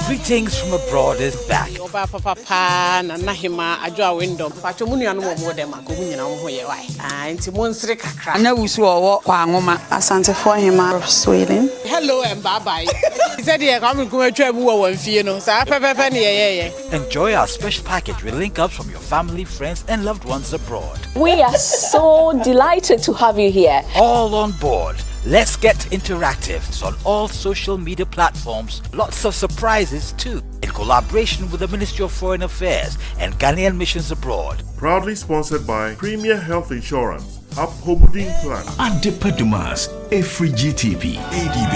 Greetings from abroad is back. Obaapa papa NanaHemaa Adjoa Awindor. Pacho munu anu mo dem akomu nyina mo hoye wai. Nti mo nsire kakra. Ana wusu owo kwa Anoma. Asantefoohemaa of Sweden. Hello and bye bye. He said he come come atwa mu wo wamfie no. Sa pepepe ne ye. Enjoy our special package with link-ups from your family, friends and loved ones abroad. We are so delighted to have you here. All on board. Let's get interactive. It's on all social media platforms. Lots of surprises too. In collaboration with the Ministry of Foreign Affairs and Ghanaian Missions Abroad. Proudly sponsored by Premier Health Insurance, Upholding Plan, ADB Dumas, Free GTP, ADB,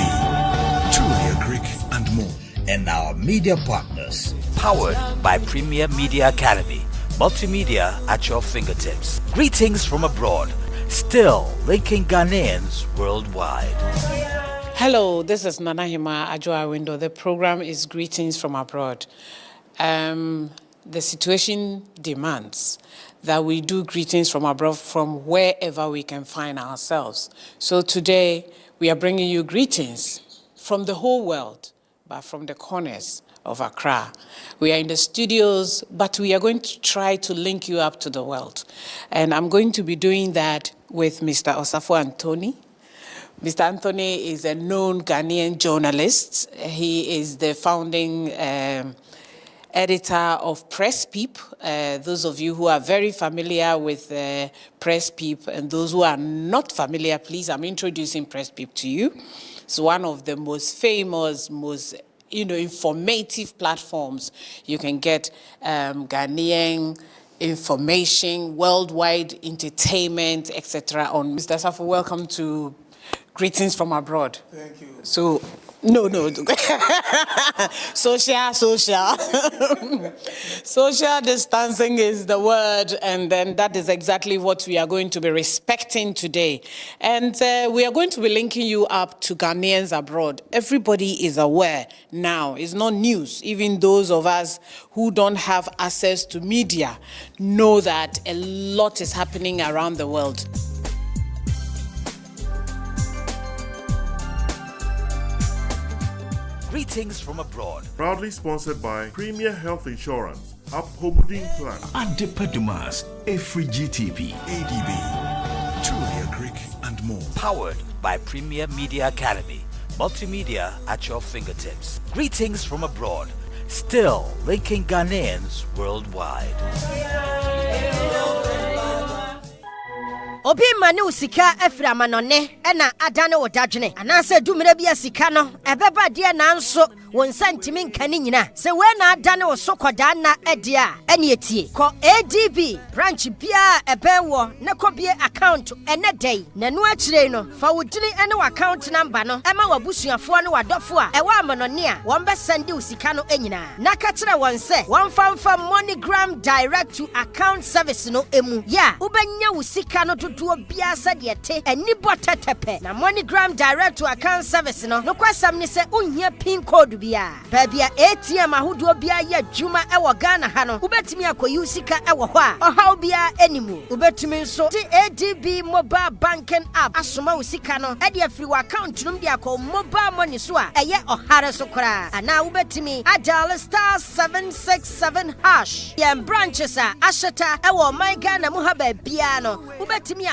Truly a Greek and more. And our media partners. Powered by Premier Media Academy. Multimedia at your fingertips. Greetings from abroad. Still linking Ghanaians worldwide. Hello, this is NanaHemaa Adjoa Awindor. The program is Greetings from Abroad. The situation demands that we do greetings from abroad from wherever we can find ourselves. So today we are bringing you greetings from the whole world, but from the corners of Accra. We are in the studios, but we are going to try to link you up to the world. And I'm going to be doing that with Mr. Osafo Anthony. Mr. Anthony is a known Ghanaian journalist. He is the founding editor of Press Peep. Those of you who are very familiar with Press Peep and those who are not familiar, please, I'm introducing Press Peep to you. It's one of the most famous, most informative platforms. You can get Ghanaian information, worldwide entertainment, etc. on. Mr. Safo, welcome to Greetings from Abroad. Thank you. So, no. social. Social distancing is the word, and then that is exactly what we are going to be respecting today. And we are going to be linking you up to Ghanaians abroad. Everybody is aware now. It's not news. Even those of us who don't have access to media know that a lot is happening around the world. Greetings from abroad. proudly sponsored by Premier Health Insurance, Upholding Plan, ADB Dumas, Free GTP, ADB, Truly a Greek and more. Powered by Premier Media Academy. Multimedia at your fingertips. Greetings from abroad. Still linking Ghanaians worldwide. Obi mane usika efra manone ena adane wodadwene anase dumire bia sika no ebeba de na nso won santimi nkane nyina se we na adane wo sokoda na edia ene etie ko ADB branch bia ebewo ne kobie account ene day na no akire no fa wodini ene wa account number no ema wabusuafo ne wadofo a ewa amanone a won be sende usika no enyina na ka kire won se won famfa MoneyGram direct to account service no emu ya ubenya usika no to bia said yete eni botetepe na MoneyGram direct to account service no kwasam ni se unhia pin code bia babia ATM ahodo bia ya dwuma e wo Ghana ha no ubetimi akoyi usika e wo ho a ohaw bia enimu ubetimi nso ti ADB mobile banking app asoma usika no e de afiri wa account num de akọ mobile money so a eye ohare so kora ana ubetimi dial *767# yam branches a asheta e wo my Ghana mu ha ba bia no ubetimi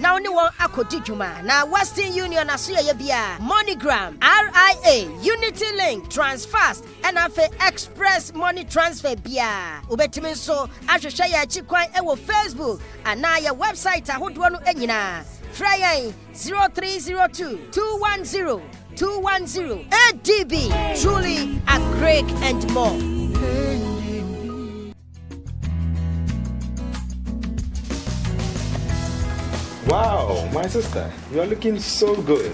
na oni won akodi dwuma na Western Union asoye bia MoneyGram RIA Unity Link Transfast and Afia Express Money Transfer bia ubetimi so ahwehwe ya chikwan e wo Facebook ana ya website ahodo no enyina Friday 0302 210 210 ADB truly a Greek and more. Wow, my sister, you are looking so good.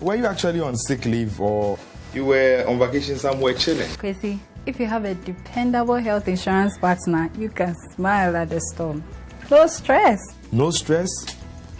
Were you actually on sick leave or you were on vacation somewhere chilling? Crazy. If you have a dependable health insurance partner, you can smile at the storm. No stress. No stress?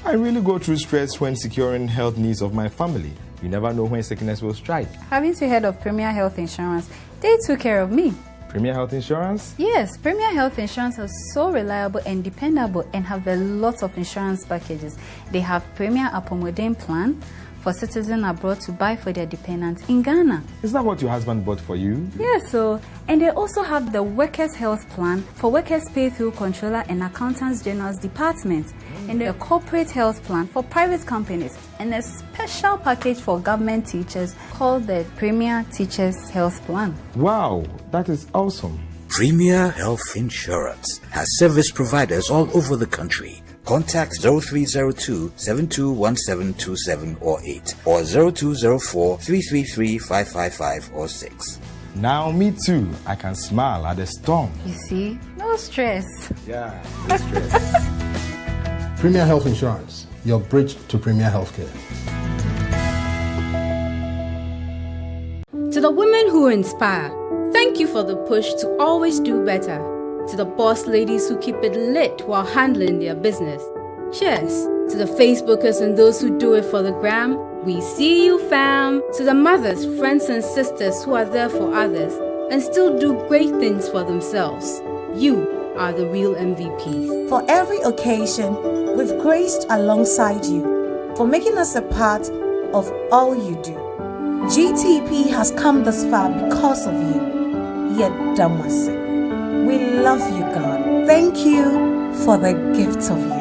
I really go through stress when securing health needs of my family. You never know when sickness will strike. Haven't you heard of Premier Health Insurance? They took care of me. Premier Health Insurance? Yes, Premier Health Insurance are so reliable and dependable and have a lot of insurance packages. They have Premier Apomodine Plan, for citizens abroad to buy for their dependents in Ghana. Is that what your husband bought for you? Yes, so, and they also have the Workers' Health Plan for Workers Pay Through Controller and Accountants General's Department, and the Corporate Health Plan for private companies, and a special package for government teachers called the Premier Teachers Health Plan. Wow, that is awesome. Premier Health Insurance has service providers all over the country. Contact 0302-721727 or 8 or 0204-333-555 or 6. Now me too, I can smile at the storm. You see, no stress. Yeah, no stress. Premier Health Insurance, your bridge to premier healthcare. To the women who inspire, thank you for the push to always do better. To the boss ladies who keep it lit while handling their business. Cheers. To the Facebookers and those who do it for the gram. We see you, fam. To the mothers, friends and sisters who are there for others and still do great things for themselves. You are the real MVPs. For every occasion, we've graced alongside you, for making us a part of all you do. GTP has come this far because of you. Yedamase. We love you, God. Thank you for the gift of you.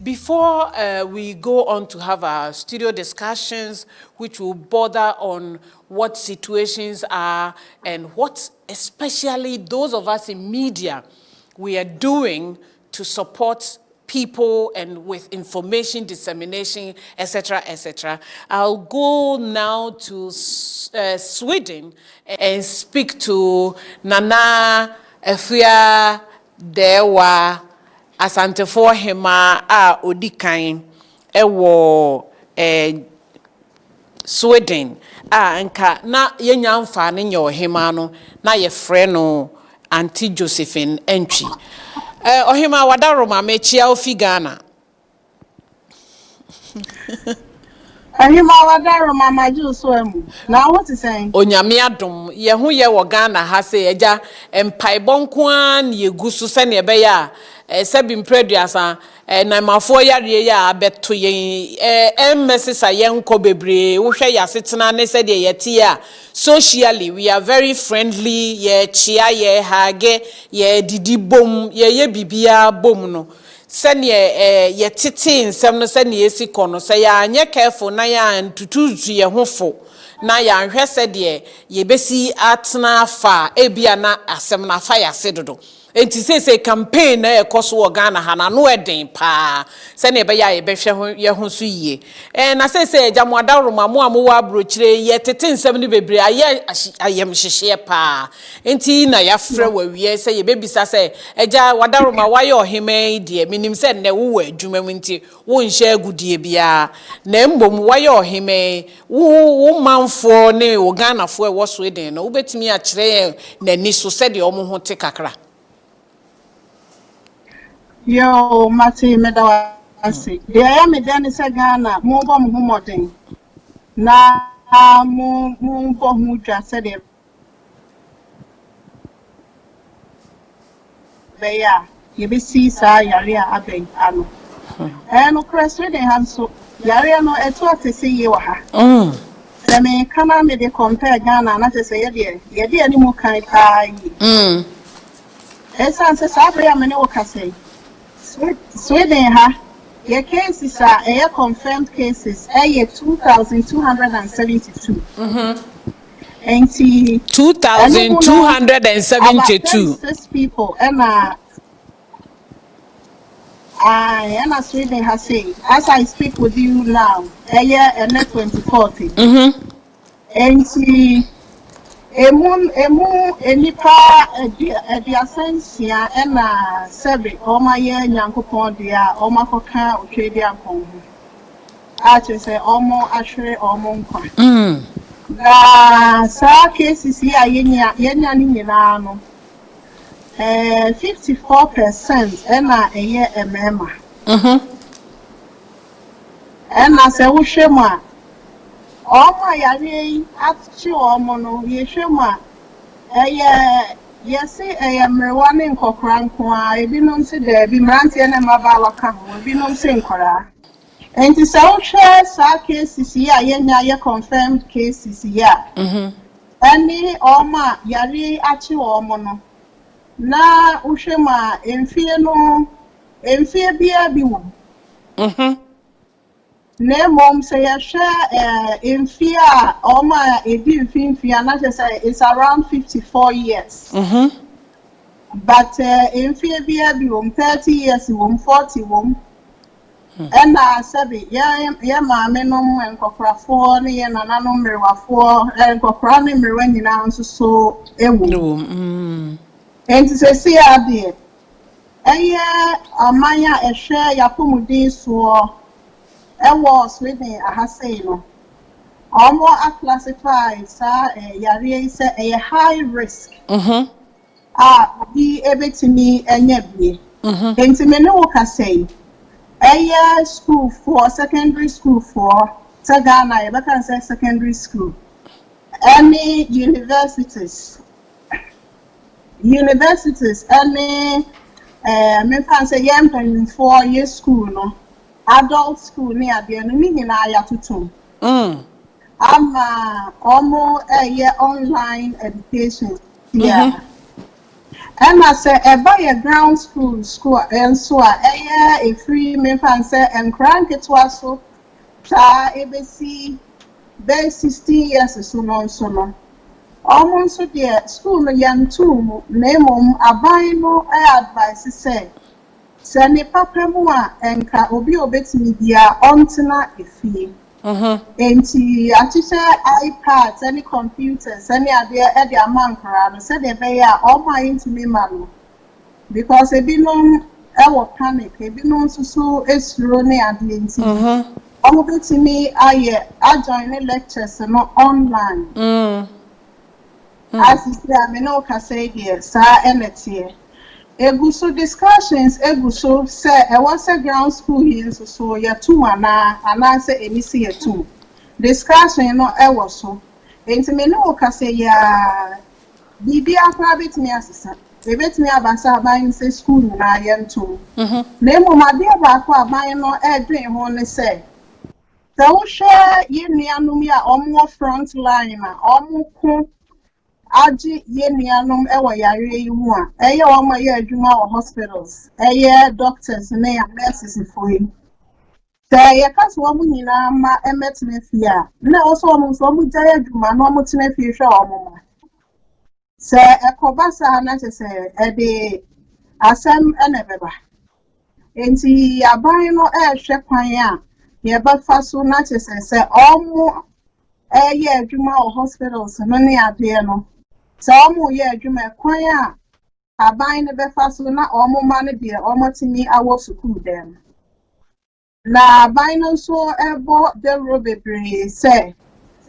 Before we go on to have our studio discussions, which will border on what situations are and what especially those of us in media we are doing to support people and with information dissemination, etc., etc. I'll go now to Sweden and speak to Nana Afia Deiwaa Asantefoohemaa a odikan ewo Sweden nka na yenya mfa ne nye ohema no na ye frɛ no Auntie Josephine Antwi ohema wadaroma mechia ofi Ghana Ahima wadaroma maju so emu na what is saying Onyame adom ye ho ye wo Ghana ha se eja empaibɔ nko an ye gusu se ne be ya sebi mpreduasa na mafo yare ya abeto yen messesa yen ko bebre wo hwe yasetena ne se de yete a socially we are very friendly ye chia ye hage ye didi bom ye bibia bom no sene ye tete nsem no sene esi kono se ya anye careful na ya ntututu ye hofo na ya nhwe se de ye besi atena fa ebia na asem na fa yase dodo enti say campaign na ekoso wo Ghana ha na no eden pa se na be ya ye be hwe ye ho so yie na say jamwada roma mo amowo abrochire ye tete nsem ni bebre aye ayem hyehye pa enti na ya frɛ wa wie se ye bebisa se eja wada roma waye ohema die minim se ne wo adwuma mu nti wo nhye agudie bia na mbom waye ohema wo manfo ne wo Ghana fo e wo so eden no wo betimi a kyerɛ na ni so se de omo ho te kakra. Yo, Mati Medawasi. The I am a Danisa Ghana, Mobom Humoding. Na Mumbo Muja said it. Beya, you be see, sir, Yaria Abe, Ano. And Crest Reading Hanso, Yaria no etwa to see you. I mean, can I make compare Ghana, not to say, Yadi any more kind of Essence Abria Menoka say. Sweden ha Your cases are confirmed cases. 2,272. And 2,272. 36 people and Sweden has said, as I speak with you now, a year and 2040. And enipa ediasensia ena sebe oma ye nyankopon dia oma koka otwedi ankon a chese omo ahwe omo nkwa na sa cases ya yenya ni nyina no 54% ena eye emema ena se wo hwema Oma yari ati omo no yeshema yesi mrewane nkokra nkoa ebinom se de bi mrantie na mabala ka ho ebinom se nkora enti se wo hwe sa cases ya yenya ye confirmed cases ya ani oma yari ati omo no na uhwema emfie bia bi wo Nemom say a share in fear Oma ebi mfimfia na say it's around 54 years. But in fear be 30 years 40 and I said yeah maame no enkokrafo ne ye nananom merwafo enkokra ne merwa nyina nso so ewu. Enti say see ade eye amanya ehwe yapomudin so was Sweden say no. Almost classified yari say a high risk. Be able to me and yet and to me no say a school for secondary school for Sagana, but can say secondary school. Any universities, any me can say yam 4 year school no. Adult school near the enemy in Ayatutum. I'm almost a year online education. Yeah. And I say buy a ground school and so a year a free me fancy and crank it was so ABC base 16 years so no. Almost so dear school no young too name a buy no advice say. Sani papa mu a enka obi obetimi dia ontena efie enti Achiaa iPads any computers any ade e de amankra no se de be ya o ma intimi ma no because ebinom e wo panic ebinom so esuro ne ade enti o betimi aye join lectures no online as is there me no ka say there sa enetie Eguso discussions, Eguso say, I was a ground school here, so ya two and I say, any see a two. Discussion, no, I was so. And me no say, ya, Bibia private me assistant. They bet me about buying say school in I am too. Name my dear Baqua buying no air dream only say. So share ye near Numia or more front line, or more. Aji ye nianom ewa yare yimu a eye o ma ye adwuma o hospitals eye doctors ne nurses for you say ye kas wo mu nyina ma emetne fia na also wo so mu jaya adwuma no mo tene fie hwe o mo ma say ekobasa na say e de asem ene beba enti aban no hwe kwan a ye ba fa so na say o mu eye adwuma o hospitals no ne ade no so omo ye adwuma kwan a aban ne befa so na omo ma ne de omo timi awo school dem na aban no so ebo the robebre say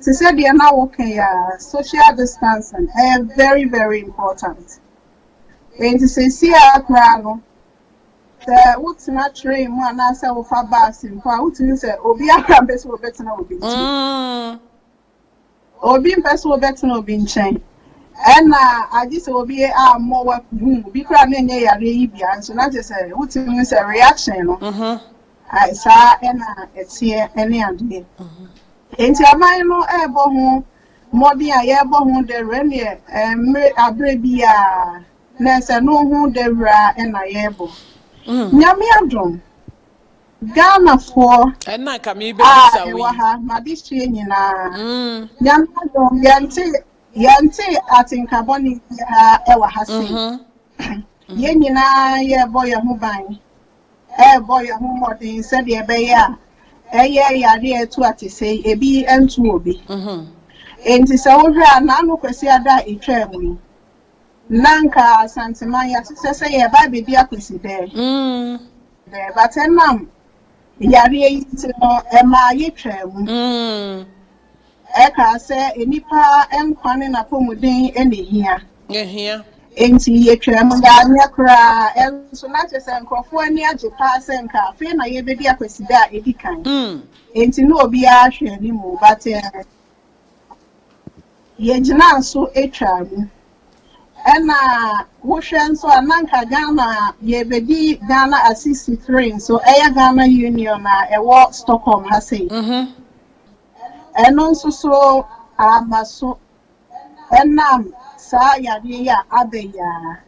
de na wo kan ya social distancing very very important and say see Accra no the what's not train mu na say wo fa bus nko a wotumi say obi Accra be so betina obi obi mpese wo betina obi nchen and I just will be more work be crying in yare ibia so not just say what is a reaction I saw and it's here any idea enti aban no ebo ho modi a ye bo ho de rene abrebia na se no ho de ra na ye bo nyame adom Ghana for and not come be bisa my district Yanti at in Carboni ewa hasi. Yenina ye boy a mubine. Boy a humor said ye beya. Ya to at say a be and two be. And it's over nano quesiada a tremble. Nanka Santa Maya say a baby dear pussy there. But a mum. Yari Emma ye tremble. Eka say enipa enkwane na pomuden ene hia. Here. Enti ye twemga nyakra enso na chese nkrofo ani ajepa se nka fe na ye bedi akwesida edikan. Enti no obi a hwe ni mu but ye gina so etwa mu. Ena wo hwe nso ananka Ghana ye bedi Ghana assist train so eya Ghana Union na ewo Stockholm ha sei. And also so amaso enam sa yade ya abeya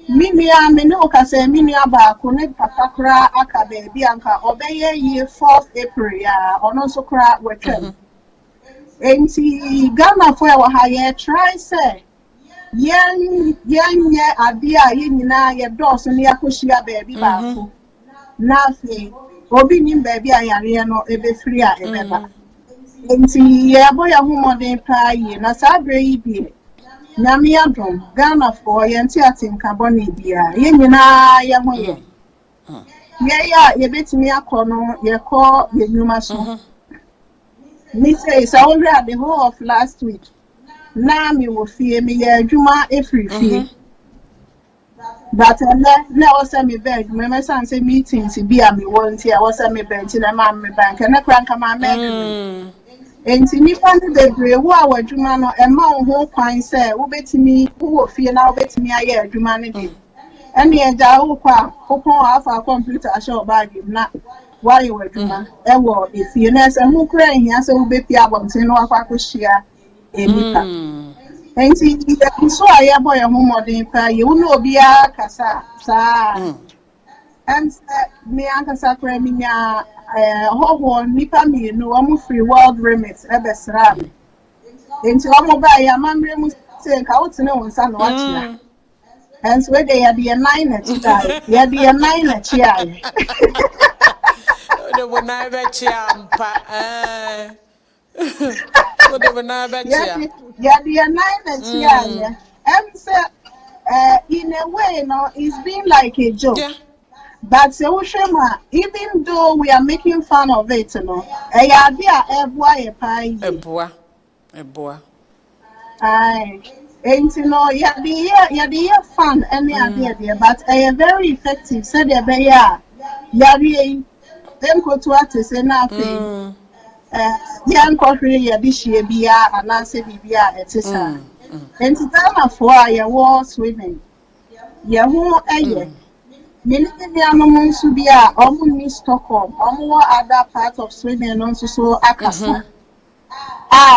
minia meno ka se minia ba ko ne papa kra aka be anka obeye ye 4th April ya ono so kra wetwem enti Ghana for wa ha ye try say yen ye ade a ye nyina ye dose ne yakohia baby ba ko na fe obi nim baby a yare no ebe free a ebeba. Enti ye boy a humodin pa ye na sabre yi bi nyame adom Ghana for ye nti atin carboni bia ye nyina ye ho ye ye betimi akono ye ko ye nyuma so me say so we at the whole of last week na me wo fie me ye adwuma efri fie but na was me beg me say meetings bi a me want here was me bench na ma me bank na kranka ma me enti nipa ne bebre wo a wadwuma no ema wo ho kwan se wo betimi wo fie na wo betimi aye adwuma ne bi ene eja wo kwa popon afa computer show bag na wa ye wadwuma e wo efie na se hu kra hia se wo bepi abonten no akwa kohia enipa enti so aye boy ho modern pa ye wo no obi a kasa sa and me ankasa kra minya hobo nipa mi no omo free world remit ebesra enti omo ba ya mamre mu se ka wotene wonsa no achia and so they ya the 9 na chia ya the 9 na chia the wona be chia mpa the wona be chia ya the 9 na chia and say in a way no it's been like a joke. Yeah. But even though we are making fun of it, you know, Eboa. Aye. And you know, the fun and the but very effective. So they be them go to what say nothing. Young country this year be and I say be etc. And to tell for your war swimming. Millennium Subia, almost Stockholm, or other parts of Sweden, also so Akasa.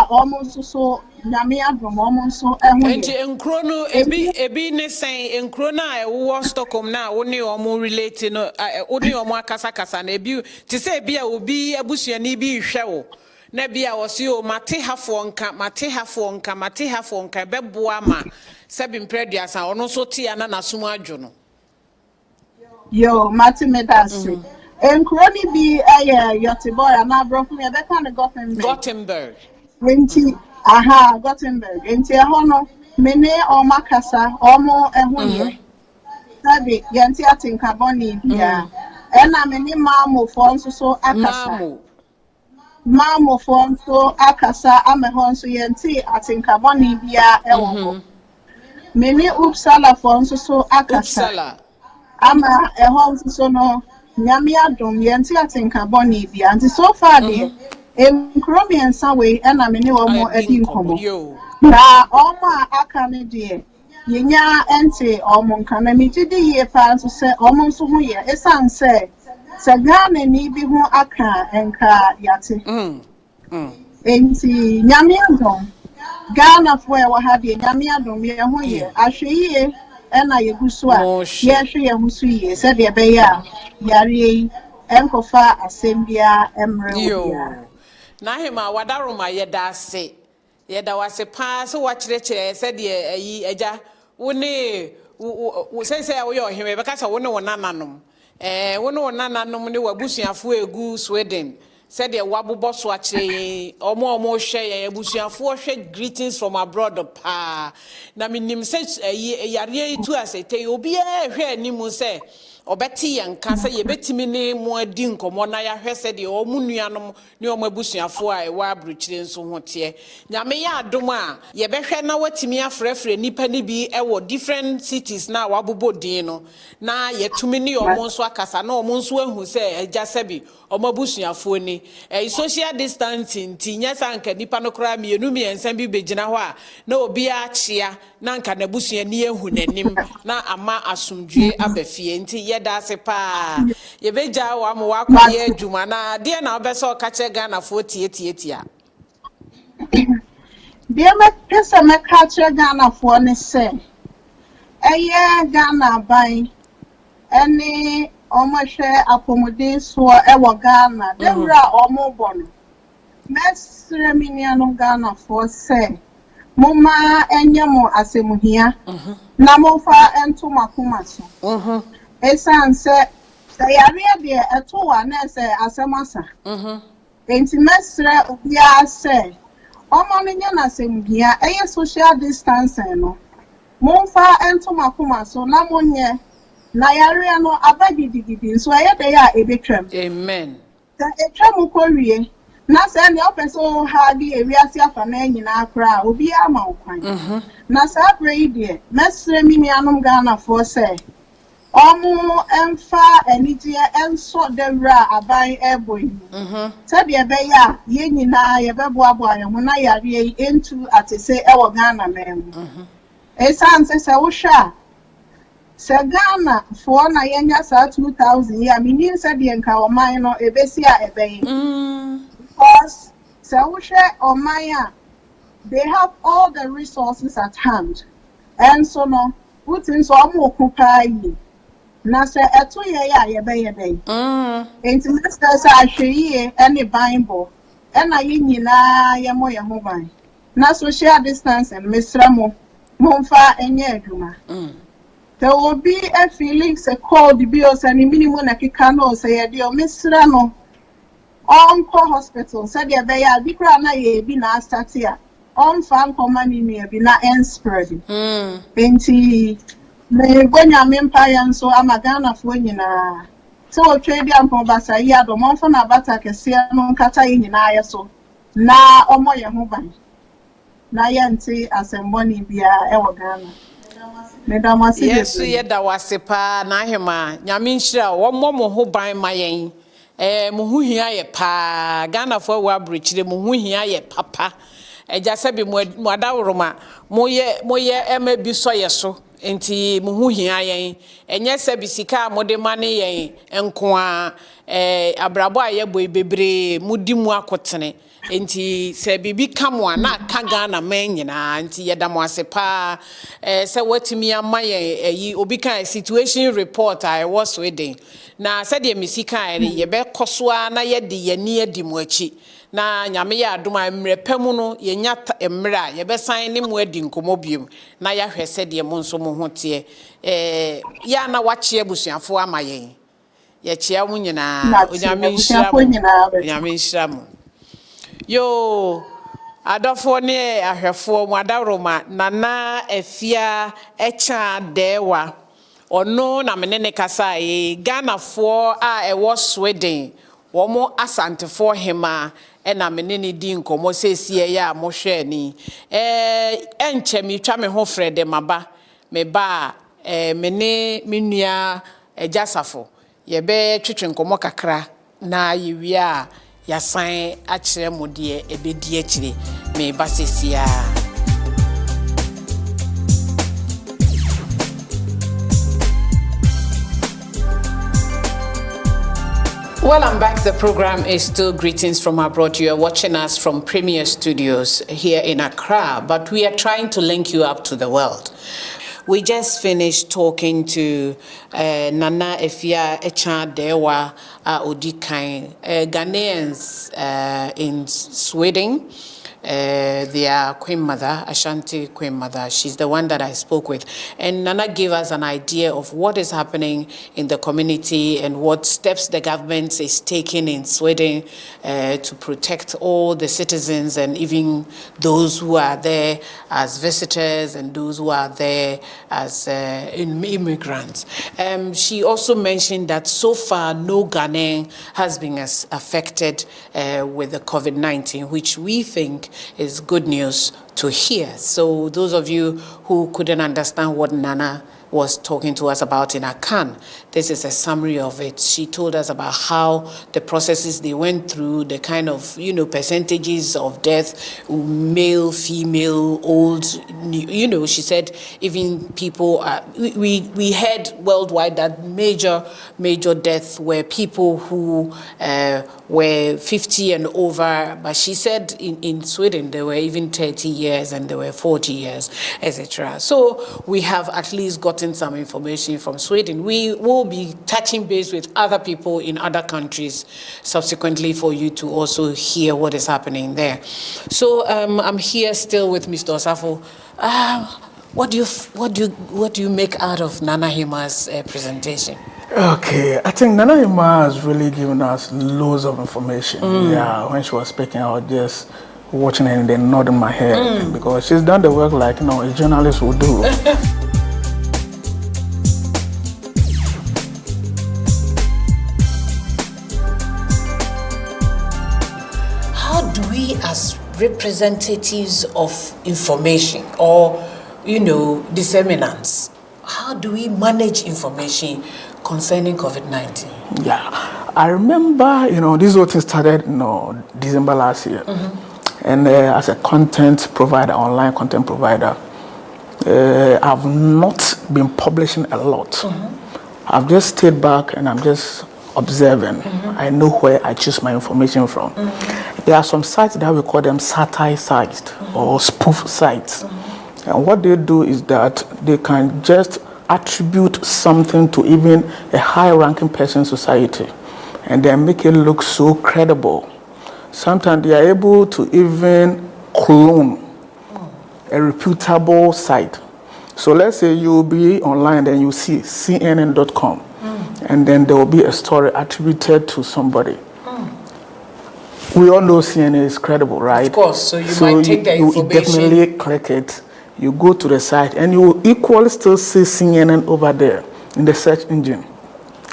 Almost so Namia from almost so and Chrono ebi ne saying in Crona, war Stockholm now, only or more related, only or more Casacasa, and a to say Bia will be a bush and be show. Nebia was you, Mateha Fonka, Bebuama, Sabin Predias, and also Tiana Nasuma Jono. Yo, Matimedasi. And Crony be a yachty boy, and I broke me a kind of Gothenburg. Gothenburg. And Tiahono, Mene or Macassa, or more and 1 year. Sabi, Yantiatin Carboni, yeah. And I'm any mammo for so Akasa. Mammo for so Akasa, I'm a honso Yanti, atin Carboni, yeah, Elmo. Mene Uppsala for so Akasa. Ama a home so no Nyamia Dom Yanti atin Carboni, and so far there. In Chromian some way, and I'm any more a dinkomo. Na Oma Akane dear. Yenya ente or Monkanami to the year pass to say almost 1 year. A son say, Sagane ni be more Aka and Ka Yati. Enti Nyamiadom. Ghana for what have you, Nyamiadom, ye 1 year. And I Guswa, yes, she and Musi, said the Baya, Yari, enkofa asembia emre NanaHemaa wadaroma yeda se yeda wase pa so wakyerɛkyerɛ sɛ de ayi agya wo ne wo sɛ wo yɛ ɔheme bɛka sɛ wo ne wo nananom wo ne wo nananom ne wabusuafo egu Sweden said the wabubɔ so akyerɛ ɔmo hwɛ abusuafo hwɛ greetings from abroad pa na minim sɛ yare itu asete obi hwɛ animu sɛ obeti yanka sɛ yebetimi ne mo adi nkɔmɔ na yahwɛ sɛ de ɔmo nuanom ne ɔmo abusuafo a ɛwɔ abrokyire nso hoteɛ nyame yɛ adom a yɛbɛhwɛ na watimi afrɛfrɛ nipa ne bi ɛwɔ different cities na wabobɔ din no na yɛtumi ne ɔmo nso akasa na ɔmo nso ahu sɛ agya sɛbi ɔmo abusuafo ni social distancing ti nyɛ sanka nipa no kora mienu miɛnsa bi begyina hɔ a na obi Achiaa na nka na busuani ehu nanim na ama asomdwe abafie nti yɛda se pa yɛbɛgya wa mo wakɔyɛ adwuma na deɛ na wobɛsɛ ɔkakyɛ Ghana fo tietietia deɛ mɛpɛsɛ mɛkakyɛ Ghana fo ne sɛ ɛyɛ Ghana ban ɛne ɔmɔhwɛ apɔmuden so ɛwɔ Ghana dɛwura ɔmo bɔ no mɛsrɛ me nuanom Ghana fo sɛ moma enye mo asemuhia na mofa ento makoma so esan se yare de eto wa na se asemasa enti mesre obia se omo no nya na asemuhia eye social distancing no mofa ento makoma so na monye na yare no abagidigidi so eye de ya ebetwam amen ta etwam kowie na se ne opeso ha di ewiase afa na nyina akra obi ama okwan na sa brei de mesre mi nuanom Ghana fo se omo emfa enije enso dewra aban eboyi se de be ya ye nyina ye beboabo ayemo na yare entu atese ewo Ghana mem esan se wo hwa se Ghana fo na yenya sa 2000 ya minin se de nka o man no ebesi a ebeyi because Omaya, they have all the resources at hand. And so no, within so occupy na se eto ye be. Enti minister say ahwe any Bible. And na ye nyina ye mo ho ban. Na social distancing mesra mo momfa enye adwuma. There will be a feeling se cold bi o se ni minimum na kika no se ye de o mesra no. Onko hospital said ya be ya bikra na ye bi na statia on fan komani ne bi na end spread enti me gonya mempa so amagana fo nyina so o trade am pon basa yi Adom on fa na bata kese no nkata yi nyina aye so na omo ye ho ban na ye nti asemboni bia e wo Ghana medamase yesu ye da wasepa NanaHemaa nyame nhyira wo mo ho ban mayen muhuhia ye pa Ghana fo wa abrokyire muhuhia ye papa eja sebi mo adaworoma moye emabi so ye so enti muhuhia yen enye sebi sika mode mane yen enko a abrabo aye boy bebre mudi mu akotene enti se bibi kamo na ka Ghana man nyina enti yeda mo ase pa se watimi ama yen yi obi kan situation report I was Sweden na said ye misika ye be kosoa na ye de ye ni adi mu achi na nyame ya adoma mrepam no ye nya emra ye be san ne mu adi nkomo biem na ya hwɛ said ye mo nso mo hote ya na wache abusuafo ama ye ye chia mu nyina onyame nhyira mo yo adofo ne ahwɛfo mu adaroma nana Afia Achiaa Deiwaa ono na menene kasa Ghana fo a ewo Sweden womo Asantefoohemaa na menene di nkomo sesie ya mo hwe ni enche mi twa me ho frede maba me ba mene menua ejasafo ye be twetwe nkomo kakra na yewie a yasan akyere mo de ebedi akyire me ba sesia. Well, I'm back. The program is still Greetings from Abroad. You are watching us from Premier Studios here in Accra, but we are trying to link you up to the world. We just finished talking to Nana Afia Achiaa Deiwaa Odikan, Ghanaians in Sweden. Their Queen Mother, Ashanti Queen Mother, she's the one that I spoke with. And Nana gave us an idea of what is happening in the community and what steps the government is taking in Sweden to protect all the citizens and even those who are there as visitors and those who are there as immigrants. She also mentioned that so far no Ghanaian has been affected with the COVID-19, which we think is good news to hear. So those of you who couldn't understand what Nana was talking to us about in Akan, this is a summary of it. She told us about how the processes they went through, the kind of, percentages of death, male, female, old, she said even people, we heard worldwide that major deaths were people who were 50 and over, but she said in Sweden there were even 30 years and there were 40 years, etc. So we have at least gotten some information from Sweden. We will be touching base with other people in other countries subsequently for you to also hear what is happening there. So I'm here still with Mr. Osafo. What do you make out of NanaHeemaa's presentation? Okay, I think NanaHemaa has really given us loads of information. Yeah, when she was speaking, I was just watching her and then nodding my head because she's done the work like a journalist would do. How do we, as representatives of information or disseminants, how do we manage information concerning COVID-19? Yeah, I remember, this whole thing started December last year. And as a content provider, online content provider, I've not been publishing a lot. I've just stayed back and I'm just observing. I know where I choose my information from. There are some sites that we call them satire sites or spoof sites. And what they do is that they can just attribute something to even a high-ranking person in society and then make it look so credible. Sometimes they are able to even clone a reputable site. So let's say you'll be online and you see CNN.com and then there will be a story attributed to somebody. We all know CNN is credible, right? Of course, so you might take the information. You definitely click it, you go to the site, and you will equally still see CNN over there in the search engine.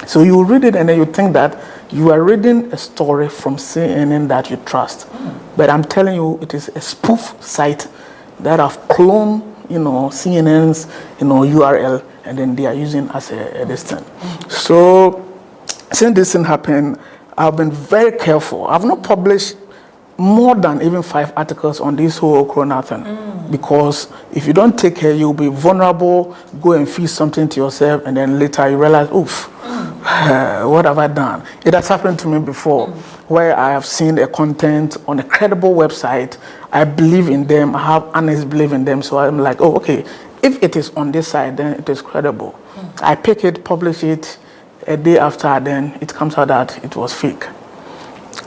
So you read it and then you think that you are reading a story from CNN that you trust. But I'm telling you, it is a spoof site that have cloned, CNN's, URL, and then they are using as a distance. So since this thing happened, I've been very careful. I've not published more than even 5 articles on this whole corona thing. Because if you don't take care, you'll be vulnerable, go and feed something to yourself, and then later you realize, oof, what have I done? It has happened to me before, where I have seen a content on a credible website. I believe in them, I have honest belief in them, so I'm like, oh, okay, if it is on this side, then it is credible. I pick it, publish it, a day after, then it comes out that it was fake.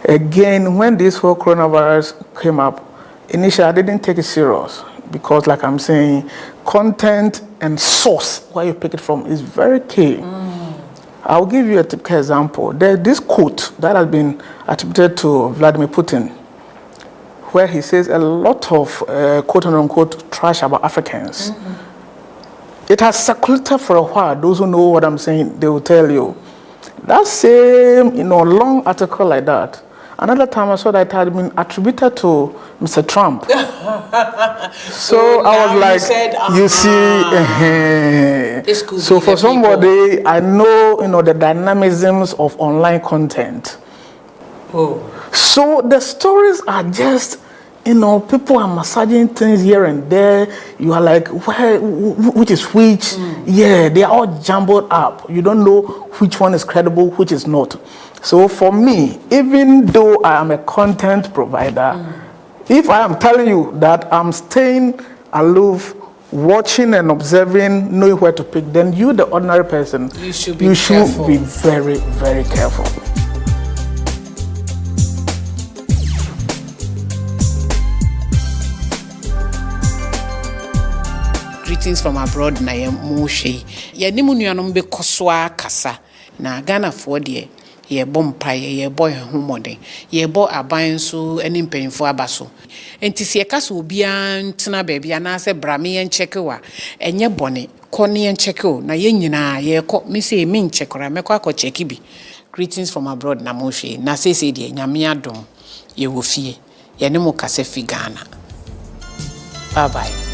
Again, when this whole coronavirus came up, initially I didn't take it serious because, like I'm saying, content and source, where you pick it from, is very key. I'll give you a typical example. There's this quote that has been attributed to Vladimir Putin, where he says a lot of quote-unquote trash about Africans. It has circulated for a while. Those who know what I'm saying, they will tell you. That same, long article like that. Another time I saw that it had been attributed to Mr. Trump. So I was like, you see, so for somebody, I know, the dynamisms of online content. So the stories are just, people are massaging things here and there. You are like, which is which? Yeah, they are all jumbled up. You don't know which one is credible, which is not. So for me, even though I am a content provider, if I am telling you that I'm staying aloof watching and observing, knowing where to pick, then you, the ordinary person, you should be very, very careful. Greetings from abroad na ye mohwe. Ye ni mu nuanom be kosoa kasa na Ghana for de ye bompa ye boy homode. Ye bo aban so eni mpanyfo abaso. Enti se kasa obi antena ba bia na se brame ye ncheke wa enye bone kone ye ncheke o na ye nyina ye ko me se me nchekora me kwa ko cheki bi. Greetings from abroad na mohwe na se de nyame adom ye wo fie ye ne mo kasa fi Ghana. Bye bye.